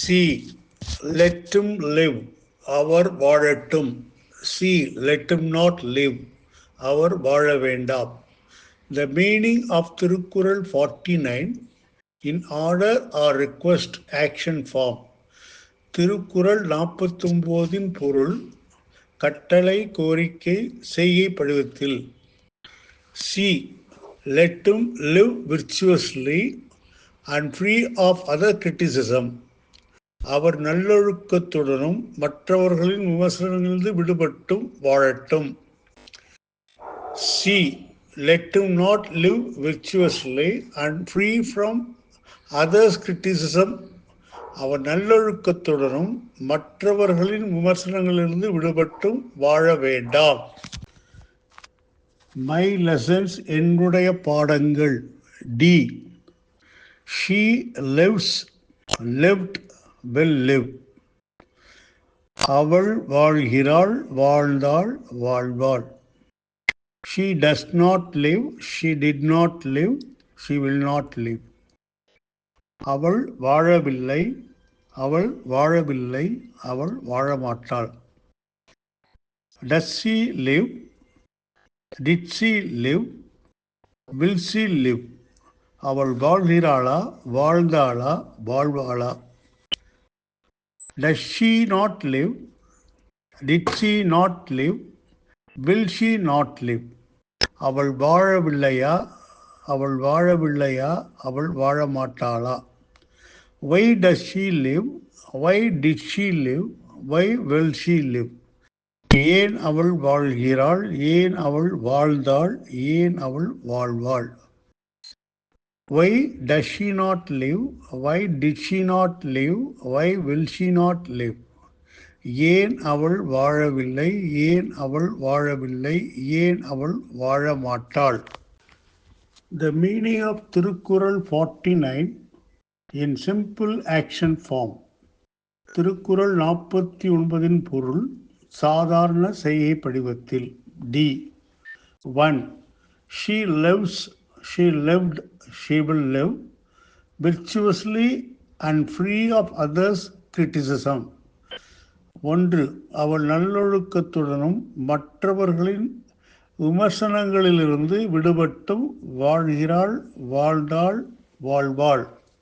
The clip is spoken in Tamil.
சி let him live, அவர் வாழட்டும். C let him not live, அவர் வாழ வேண்டாம். The meaning of Tirukkural 49 in order or request action form. Thirukkural 49 பொருள் கட்டளை கோரிக்கை செய்கை படிவத்தில். C let him live virtuously and free of other criticism. அவர் நல்லொழுக்கத்துடனும் மற்றவர்களின் விமர்சனங்களிலிருந்து விடுபட்டும் வாழட்டும். C let him not live virtuously and free from others criticism. அவர் நல்லொழுக்கத்துடனும் மற்றவர்களின் விமர்சனங்களிலிருந்து விடுபட்டும் வாழ வேண்டாம். மை லெசன்ஸ் என்னுடைய பாடங்கள். டி she lives, lived, will live. அவள் வாழ்கிறாள், வாழ்ந்தாள், வாழ்வாள். She does not live, she did not live, she will not live. அவள் வாழவில்லை, அவள் வாழவில்லை, அவள் வாழமாட்டாள். Does she live? Did she live? Will she live? அவள் வாழ்கிறாளா, வாழ்ந்தாளா, வாழ்வாளா? Does she not live? Did she not live? Will she not live? அவள் வாழவில்லையா, அவள் வாழவில்லையா, அவள் வாழமாட்டாளா? Why does she live? Why did she live? Why will she live? ஏன் அவள் வாழ்கிறாள், ஏன் அவள் வாழ்ந்தாள், ஏன் அவள் வாழ்வாள்? Why does she not live? Why did she not live? Why will she not live? ஏன் அவள் வாழவில்லை, ஏன் அவள் வாழவில்லை, ஏன் அவள் வாழமாட்டாள்? The meaning of Tirukkural 49 in simple action form. Thirukkural 49 பொருள் சாதாரண செய்கை படிவத்தில். D 1. She lives, she lived, she will live virtuously and free of others' criticism. 1. அவள் நல்லொழுக்கத்துடனும் மற்றவர்களின் விமர்சனங்களிலிருந்து விடுபட்டும் வாழ்கிறாள், வாழ்ந்தாள், வாழ்வாள்.